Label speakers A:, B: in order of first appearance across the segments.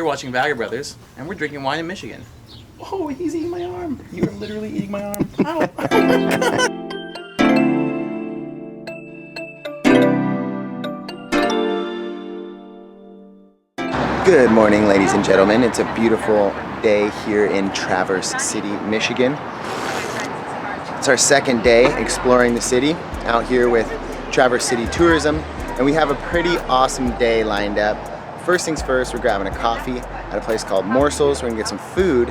A: You're watching Vagabrothers, and we're drinking wine in Michigan. Oh, he's eating my arm. You are literally eating my arm. Ow.
B: Good morning, ladies and gentlemen. It's a beautiful day here in Traverse City, Michigan. It's our second day exploring the city out here with Traverse City Tourism, and we have a pretty awesome day lined up. First things first, we're grabbing a coffee at a place called Morsels. We're gonna get some food,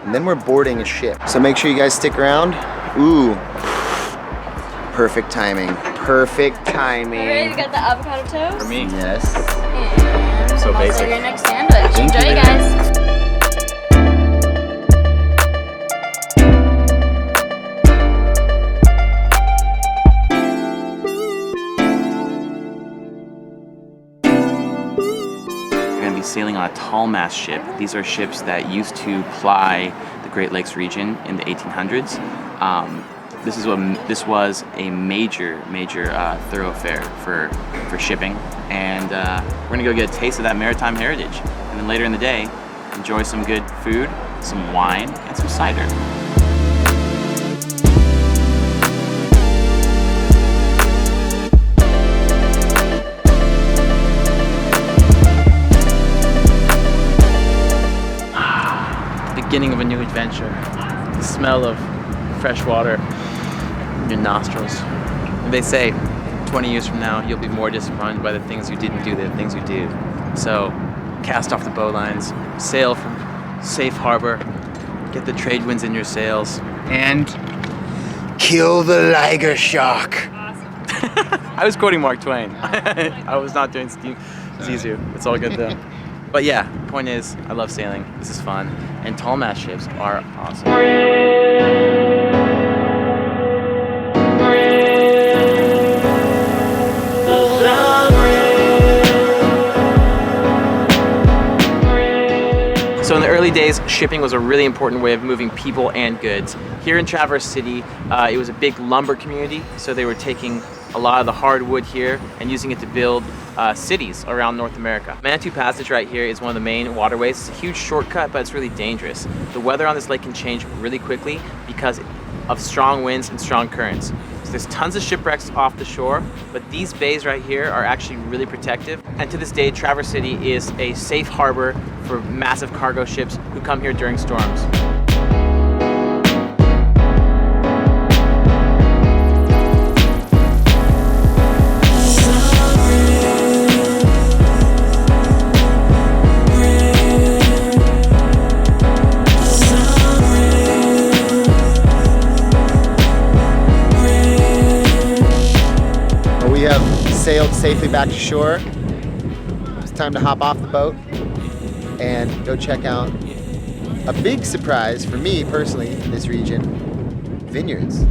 B: and then we're boarding a ship. So make sure you guys stick around. Ooh, perfect timing. Perfect timing.
C: Ready to get the avocado toast?
A: For me?
B: Yes.
C: And
A: So
C: also
A: basic.
C: your next sandwich.
B: Thank
C: Enjoy,
B: you.
C: guys.
A: Sailing on a tall mast ship. These are ships that used to ply the Great Lakes region in the 1800s. This was a major thoroughfare for shipping, and we're gonna go get a taste of that maritime heritage, and then later in the day enjoy some good food, some wine, and some cider. Beginning of a new adventure. The smell of fresh water in your nostrils. And they say 20 years from now you'll be more disappointed by the things you didn't do than the things you did. So cast off the bowlines, sail from safe harbor, get the trade winds in your sails,
B: And kill the Liger Shark.
A: I was quoting Mark Twain. I was not doing Zizou. It's all good though. But yeah, point is, I love sailing. This is fun. And tall mast ships are awesome. So in the early days, shipping was a really important way of moving people and goods. Here in Traverse City, it was a big lumber community, so they were taking a lot of the hardwood here and using it to build cities around North America. Manitou Passage right here is one of the main waterways. It's a huge shortcut, but it's really dangerous. The weather on this lake can change really quickly because of strong winds and strong currents. So there's tons of shipwrecks off the shore, but these bays right here are actually really protective. And to this day, Traverse City is a safe harbor for massive cargo ships who come here during storms.
B: We have sailed safely back to shore. It's time to hop off the boat and go check out a big surprise for me personally in this region, vineyards.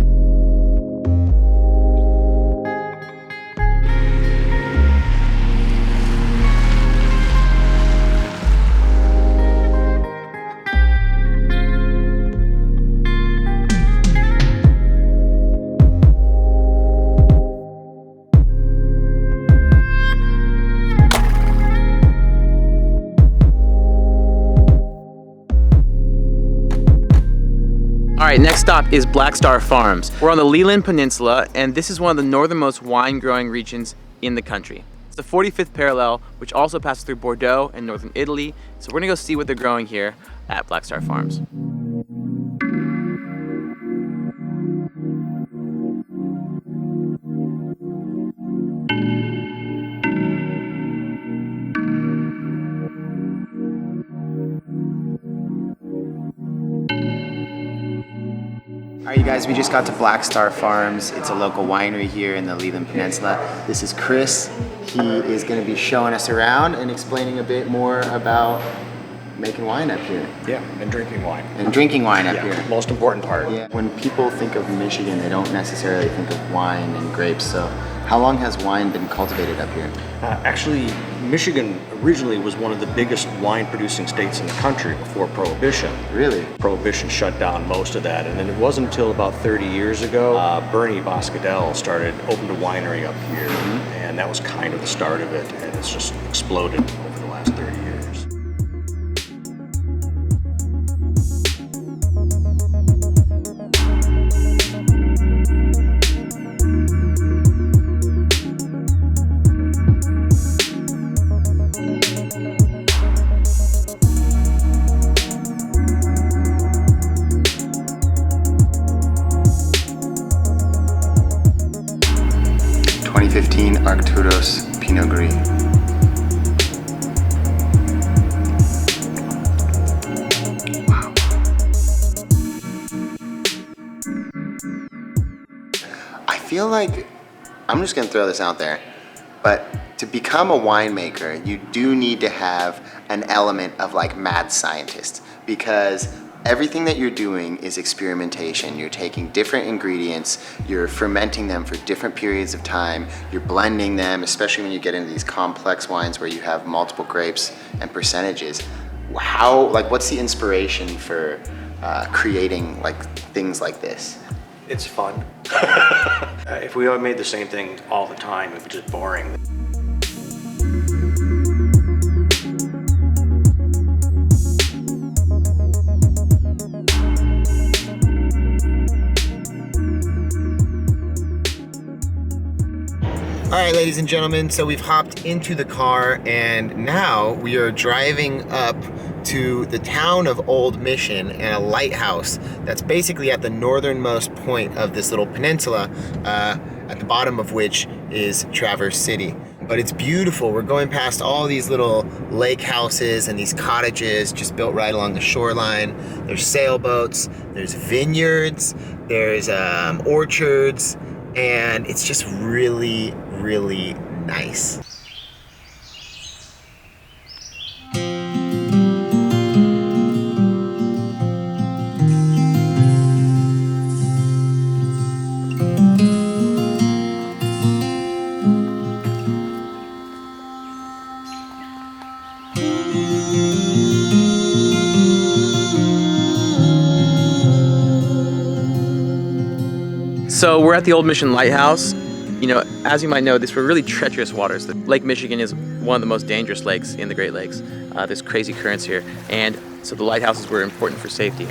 A: All right, next stop is Black Star Farms. We're on the Leland Peninsula, and this is one of the northernmost wine growing regions in the country. It's the 45th parallel, which also passes through Bordeaux and northern Italy. So we're gonna go see what they're growing here at Black Star Farms.
B: All right, you guys, we just got to Black Star Farms. It's a local winery here in the Leland Peninsula. This is Chris. He is going to be showing us around and explaining a bit more about making wine up here.
D: Yeah, and drinking wine.
B: And drinking wine up
D: Yeah,
B: here.
D: most important part.
B: Yeah. When people think of Michigan, they don't necessarily think of wine and grapes. So how long has wine been cultivated up here?
D: Actually, Michigan originally was one of the biggest wine-producing states in the country before Prohibition.
B: Really?
D: Prohibition shut down most of that, and then it wasn't until about 30 years ago, Bernie Boscadell opened a winery up here, and that was kind of the start of it, and it's just exploded over the last 30 years.
B: Arcturus Pinot Gris. Wow. I feel like, I'm just gonna throw this out there, but to become a winemaker, you do need to have an element of like mad scientist, because everything that you're doing is experimentation. You're taking different ingredients, you're fermenting them for different periods of time, you're blending them, especially when you get into these complex wines where you have multiple grapes and percentages. What's the inspiration for creating like things like this?
D: It's fun. If we all made the same thing all the time, it would be just boring.
B: All right, ladies and gentlemen, so we've hopped into the car and now we are driving up to the town of Old Mission and a lighthouse that's basically at the northernmost point of this little peninsula, at the bottom of which is Traverse City. But it's beautiful. We're going past all these little lake houses and these cottages just built right along the shoreline. There's sailboats, there's vineyards, there's orchards, and it's just really, really nice.
A: So we're at the Old Mission Lighthouse. You know, as you might know, these were really treacherous waters. Lake Michigan is one of the most dangerous lakes in the Great Lakes. There's crazy currents here, and so the lighthouses were important for safety.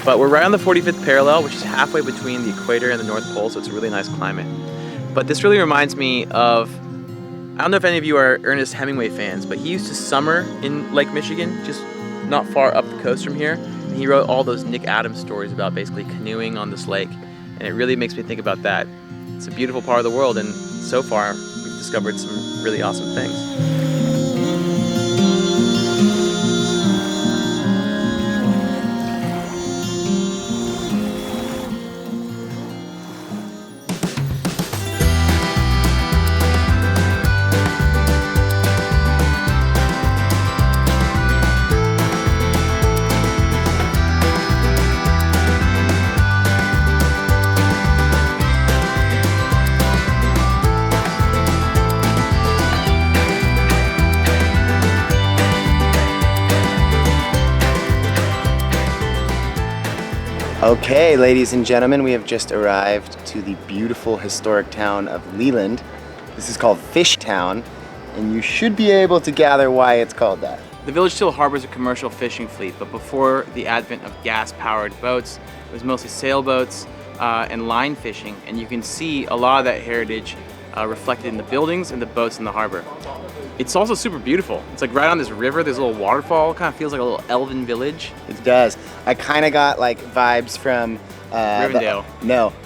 A: But we're right on the 45th parallel, which is halfway between the equator and the North Pole, so it's a really nice climate. But this really reminds me of, I don't know if any of you are Ernest Hemingway fans, but he used to summer in Lake Michigan, just not far up the coast from here, and he wrote all those Nick Adams stories about basically canoeing on this lake, and it really makes me think about that. It's a beautiful part of the world, and so far we've discovered some really awesome things.
B: Okay, ladies and gentlemen, we have just arrived to the beautiful historic town of Leland. This is called Fish Town, and you should be able to gather why it's called that.
A: The village still harbors a commercial fishing fleet, but before the advent of gas-powered boats, it was mostly sailboats and line fishing, and you can see a lot of that heritage reflected in the buildings and the boats in the harbor. It's also super beautiful. It's like right on this river, there's a little waterfall, kind of feels like a little elven village.
B: It does. I kind of got like vibes from
A: Rivendell.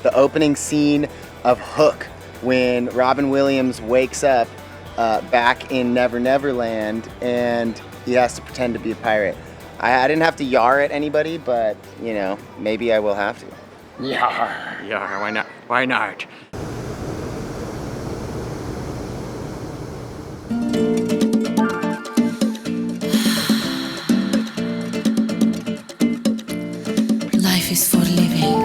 B: The opening scene of Hook when Robin Williams wakes up back in Never Never Land and he has to pretend to be a pirate. I didn't have to yar at anybody, but you know, maybe I will have to.
A: Yar, yar, why not? Why not?
E: Life is for living.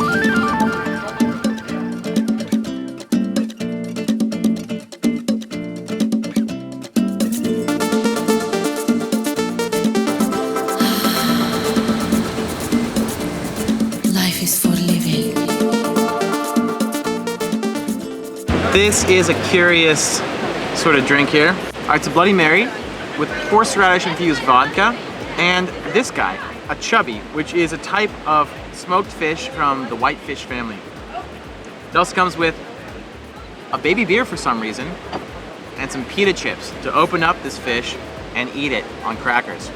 E: Life is for living.
A: This is a curious sort of drink here. It's a Bloody Mary with horseradish infused vodka, and this guy, a chubby, which is a type of smoked fish from the whitefish family. It also comes with a baby beer for some reason, and some pita chips to open up this fish and eat it on crackers.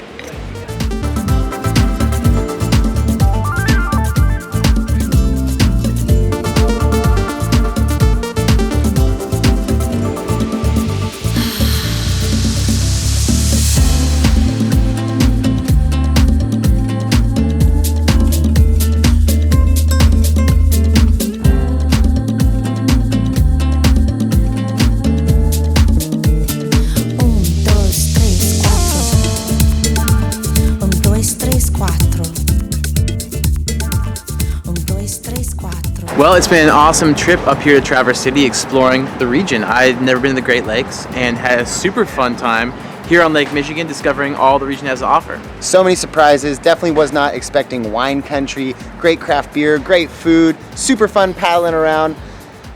A: Well, it's been an awesome trip up here to Traverse City exploring the region. I'd never been to the Great Lakes and had a super fun time here on Lake Michigan discovering all the region has to offer.
B: So many surprises. Definitely was not expecting wine country, great craft beer, great food, super fun paddling around.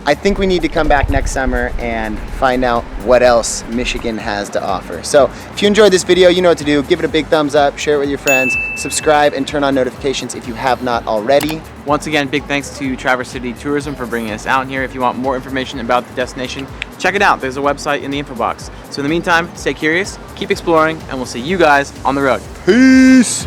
B: I think we need to come back next summer and find out what else Michigan has to offer. So if you enjoyed this video, you know what to do. Give it a big thumbs up, share it with your friends, subscribe and turn on notifications if you have not already.
A: Once again, big thanks to Traverse City Tourism for bringing us out here. If you want more information about the destination, check it out. There's a website in the info box. So in the meantime, stay curious, keep exploring, and we'll see you guys on the road.
B: Peace!